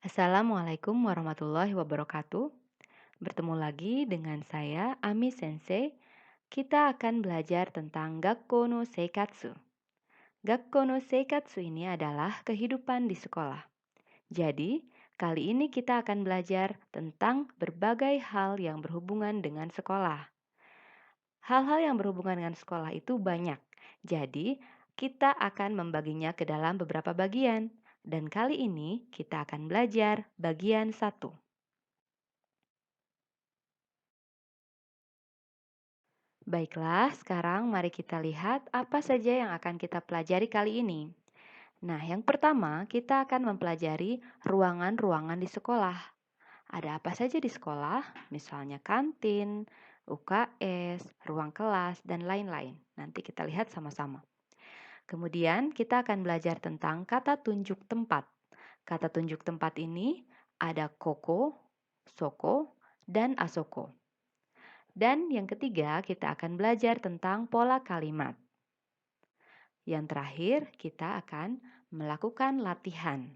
Assalamualaikum warahmatullahi wabarakatuh. Bertemu lagi dengan saya, Ami Sensei. Kita akan belajar tentang Gakko no Seikatsu. Gakko no Seikatsu ini adalah kehidupan di sekolah. Jadi, kali ini kita akan belajar tentang berbagai hal yang berhubungan dengan sekolah. Hal-hal yang berhubungan dengan sekolah itu banyak. Jadi, kita akan membaginya ke dalam beberapa bagian. Dan kali ini kita akan belajar bagian 1. Baiklah, sekarang mari kita lihat apa saja yang akan kita pelajari kali ini. Nah, yang pertama kita akan mempelajari ruangan-ruangan di sekolah. Ada apa saja di sekolah? Misalnya kantin, UKS, ruang kelas, dan lain-lain. Nanti kita lihat sama-sama. Kemudian kita akan belajar tentang kata tunjuk tempat. Kata tunjuk tempat ini ada koko, soko, dan asoko. Dan yang ketiga, kita akan belajar tentang pola kalimat. Yang terakhir, kita akan melakukan latihan.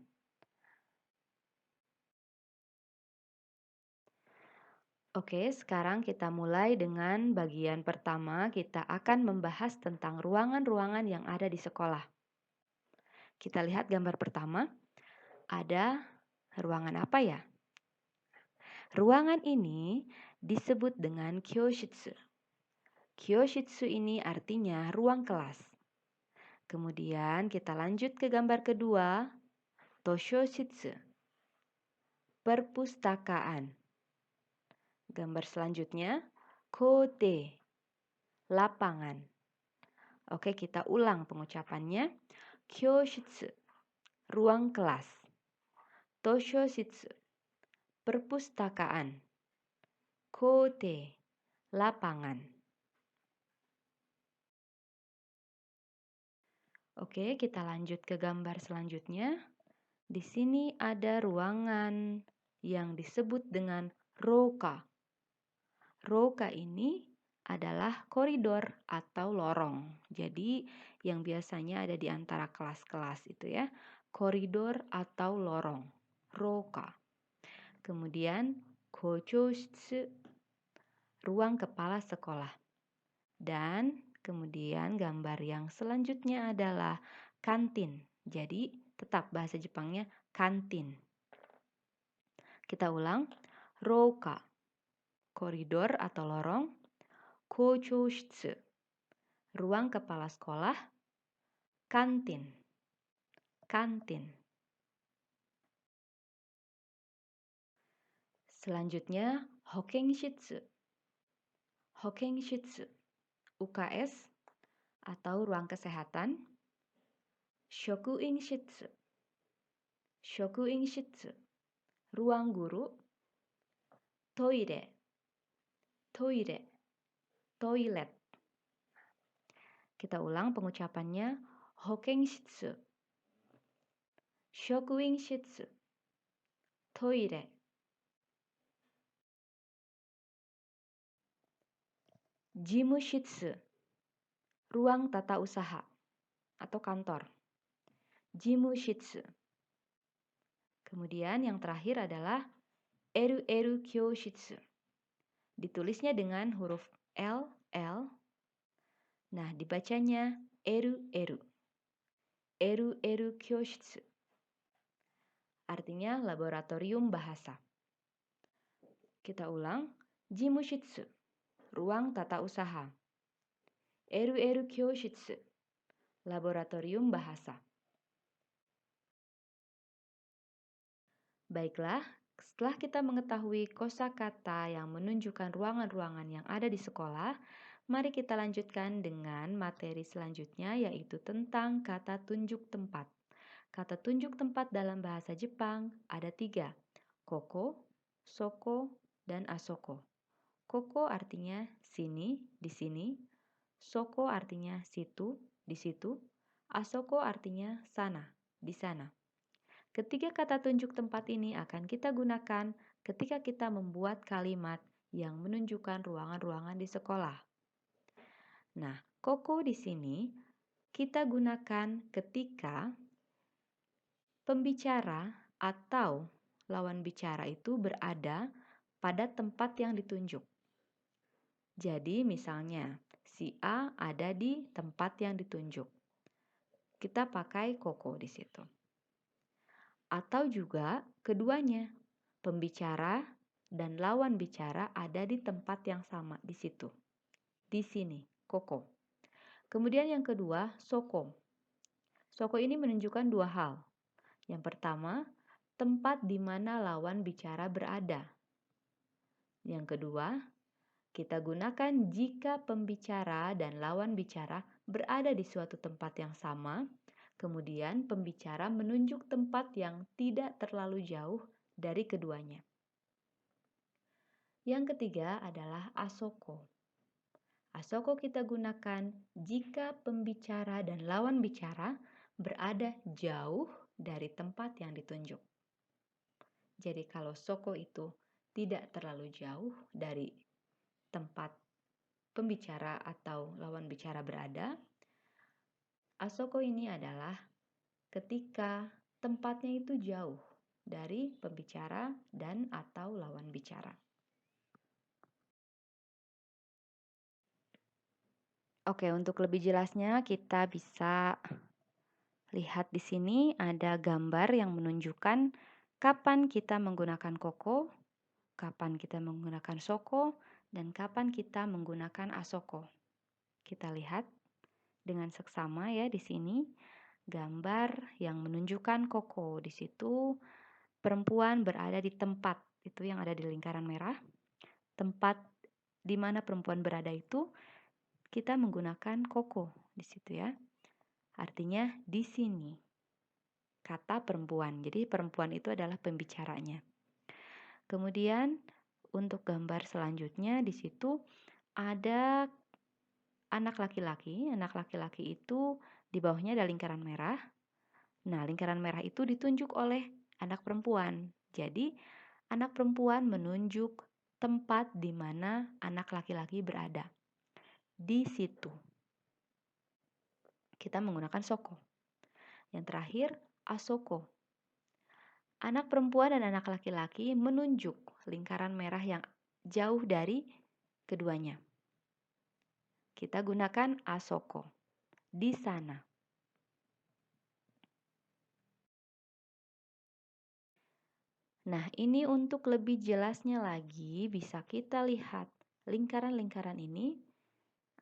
Oke, sekarang kita mulai dengan bagian pertama. Kita akan membahas tentang ruangan-ruangan yang ada di sekolah. Kita lihat gambar pertama. Ada ruangan apa ya? Ruangan ini disebut dengan kyoshitsu. Kyoshitsu ini artinya ruang kelas. Kemudian kita lanjut ke gambar kedua, toshoshitsu, perpustakaan. Gambar selanjutnya, kote, lapangan. Oke, kita ulang pengucapannya. Kyoshitsu, ruang kelas. Toshoshitsu, perpustakaan. Kote, lapangan. Oke, kita lanjut ke gambar selanjutnya. Di sini ada ruangan yang disebut dengan roka. Roka ini adalah koridor atau lorong. Jadi yang biasanya ada di antara kelas-kelas itu ya, koridor atau lorong, roka. Kemudian kochoshitsu, ruang kepala sekolah. Dan kemudian gambar yang selanjutnya adalah kantin. Jadi tetap bahasa Jepangnya kantin. Kita ulang, roka, koridor atau lorong, kochoshitsu, ruang kepala sekolah, kantin, kantin. Selanjutnya, hokenshitsu. Hokenshitsu, UKS atau ruang kesehatan. Shokuinshitsu. Shokuinshitsu, ruang guru. Toire. Toire, toilet. Kita ulang pengucapannya. Hokenshitsu, shokuinshitsu, toire. Jimushitsu, ruang tata usaha atau kantor. Jimushitsu. Kemudian yang terakhir adalah eru-eru kyoshitsu. Ditulisnya dengan huruf L, L. Nah, dibacanya eru-eru. Eru-eru kyoshitsu. Artinya laboratorium bahasa. Kita ulang. Jimushitsu, ruang tata usaha. Eru-eru kyoshitsu, laboratorium bahasa. Baiklah, setelah kita mengetahui kosakata yang menunjukkan ruangan-ruangan yang ada di sekolah, mari kita lanjutkan dengan materi selanjutnya yaitu tentang kata tunjuk tempat. Kata tunjuk tempat dalam bahasa Jepang ada 3, koko, soko, dan asoko. Koko artinya sini, di sini. Soko artinya situ, di situ. Asoko artinya sana, di sana. Ketiga kata tunjuk tempat ini akan kita gunakan ketika kita membuat kalimat yang menunjukkan ruangan-ruangan di sekolah. Nah, koko di sini kita gunakan ketika pembicara atau lawan bicara itu berada pada tempat yang ditunjuk. Jadi misalnya, si A ada di tempat yang ditunjuk. Kita pakai koko di situ. Atau juga keduanya, pembicara dan lawan bicara ada di tempat yang sama di situ. Di sini, koko. Kemudian yang kedua, soko. Soko ini menunjukkan dua hal. Yang pertama, tempat di mana lawan bicara berada. Yang kedua, kita gunakan jika pembicara dan lawan bicara berada di suatu tempat yang sama, kemudian pembicara menunjuk tempat yang tidak terlalu jauh dari keduanya. Yang ketiga adalah asoko. Asoko kita gunakan jika pembicara dan lawan bicara berada jauh dari tempat yang ditunjuk. Jadi kalau soko itu tidak terlalu jauh dari tempat pembicara atau lawan bicara berada, asoko ini adalah ketika tempatnya itu jauh dari pembicara dan atau lawan bicara. Oke, untuk lebih jelasnya kita bisa lihat di sini ada gambar yang menunjukkan kapan kita menggunakan koko, kapan kita menggunakan soko, dan kapan kita menggunakan asoko. Kita lihat dengan seksama ya di sini gambar yang menunjukkan koko. Di situ perempuan berada di tempat itu yang ada di lingkaran merah. Tempat di mana perempuan berada itu kita menggunakan koko di situ ya. Artinya di sini. Kata perempuan. Jadi perempuan itu adalah pembicaranya. Kemudian untuk gambar selanjutnya di situ ada anak laki-laki. Anak laki-laki itu di bawahnya ada lingkaran merah. Nah, lingkaran merah itu ditunjuk oleh anak perempuan. Jadi, anak perempuan menunjuk tempat di mana anak laki-laki berada. Di situ. Kita menggunakan soko. Yang terakhir, asoko. Anak perempuan dan anak laki-laki menunjuk lingkaran merah yang jauh dari keduanya. Kita gunakan asoko. Di sana. Nah, ini untuk lebih jelasnya lagi bisa kita lihat lingkaran-lingkaran ini.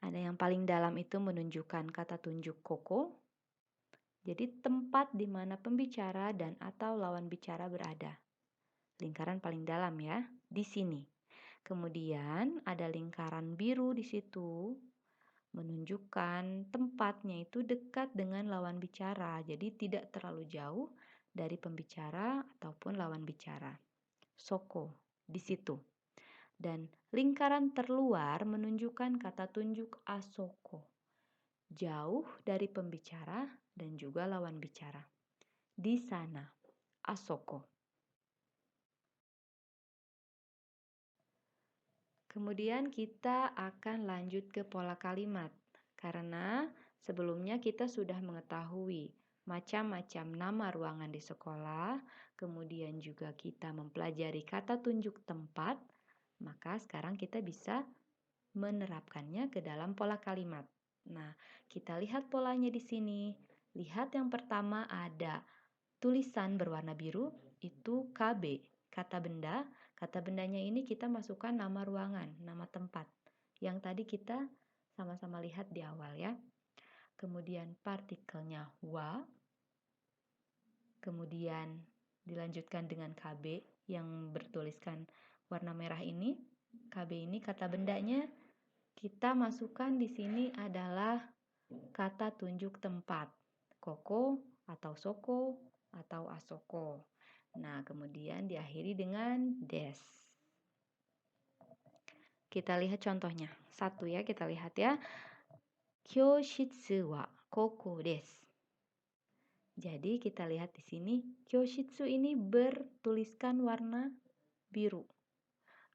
Ada yang paling dalam itu menunjukkan kata tunjuk koko. Jadi tempat di mana pembicara dan atau lawan bicara berada. Lingkaran paling dalam ya, di sini. Kemudian ada lingkaran biru di situ menunjukkan tempatnya itu dekat dengan lawan bicara. Jadi tidak terlalu jauh dari pembicara ataupun lawan bicara. Soko di situ. Dan lingkaran terluar menunjukkan kata tunjuk asoko. Jauh dari pembicara dan juga lawan bicara. Di sana, asoko. Kemudian kita akan lanjut ke pola kalimat. Karena sebelumnya kita sudah mengetahui macam-macam nama ruangan di sekolah, kemudian juga kita mempelajari kata tunjuk tempat, maka sekarang kita bisa menerapkannya ke dalam pola kalimat. Nah, kita lihat polanya di sini. Lihat yang pertama ada tulisan berwarna biru, itu KB, kata benda. Kata bendanya ini kita masukkan nama ruangan, nama tempat. Yang tadi kita sama-sama lihat di awal ya. Kemudian partikelnya wa. Kemudian dilanjutkan dengan KB yang bertuliskan warna merah ini. KB ini kata bendanya kita masukkan di sini adalah kata tunjuk tempat. Koko atau soko atau asoko. Nah, kemudian diakhiri dengan des. Kita lihat contohnya. Satu ya, kita lihat ya. Kyoshitsu wa koko desu. Jadi kita lihat di sini, kyoshitsu ini bertuliskan warna biru.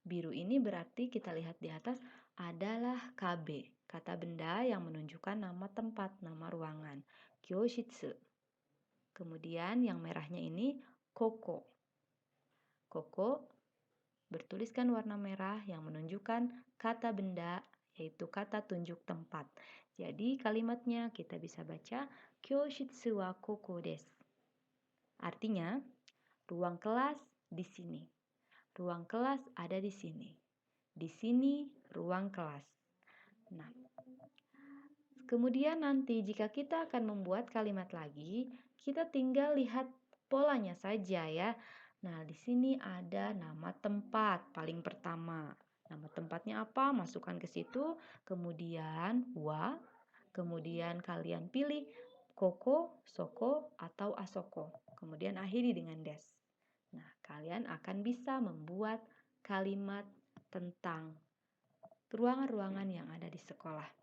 Biru ini berarti kita lihat di atas adalah KB, kata benda yang menunjukkan nama tempat, nama ruangan. Kyoshitsu. Kemudian yang merahnya ini koko. Koko bertuliskan warna merah yang menunjukkan kata benda, yaitu kata tunjuk tempat. Jadi kalimatnya kita bisa baca Kyoshitsu wa koko desu. Artinya, ruang kelas di sini. Ruang kelas ada di sini. Di sini ruang kelas. Nah, kemudian nanti jika kita akan membuat kalimat lagi, kita tinggal lihat polanya saja ya. Nah, di sini ada nama tempat paling pertama. Nama tempatnya apa? Masukkan ke situ. Kemudian wa, kemudian kalian pilih koko, soko, atau asoko. Kemudian akhiri dengan des. Nah, kalian akan bisa membuat kalimat tentang ruangan-ruangan yang ada di sekolah.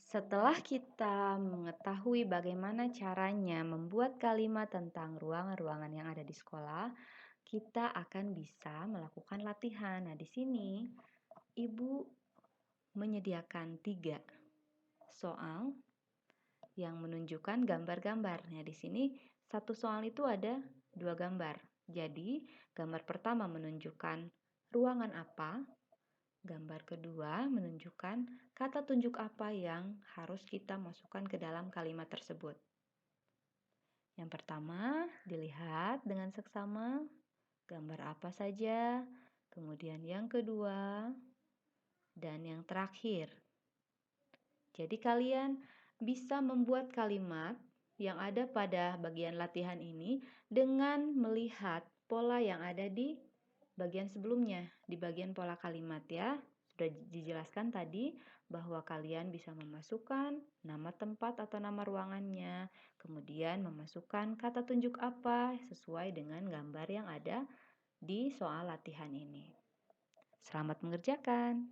Setelah kita mengetahui bagaimana caranya membuat kalimat tentang ruangan-ruangan yang ada di sekolah, kita akan bisa melakukan latihan. Nah, di sini Ibu menyediakan 3 soal yang menunjukkan gambar-gambar. Nah, di sini satu soal itu ada 2 gambar. Jadi, gambar pertama menunjukkan ruangan apa, gambar kedua menunjukkan kata tunjuk apa yang harus kita masukkan ke dalam kalimat tersebut. Yang pertama, dilihat dengan seksama gambar apa saja, kemudian yang kedua, dan yang terakhir. Jadi kalian bisa membuat kalimat yang ada pada bagian latihan ini dengan melihat pola yang ada di bagian sebelumnya, di bagian pola kalimat ya. Sudah dijelaskan tadi bahwa kalian bisa memasukkan nama tempat atau nama ruangannya, kemudian memasukkan kata tunjuk apa sesuai dengan gambar yang ada di soal latihan ini. Selamat mengerjakan.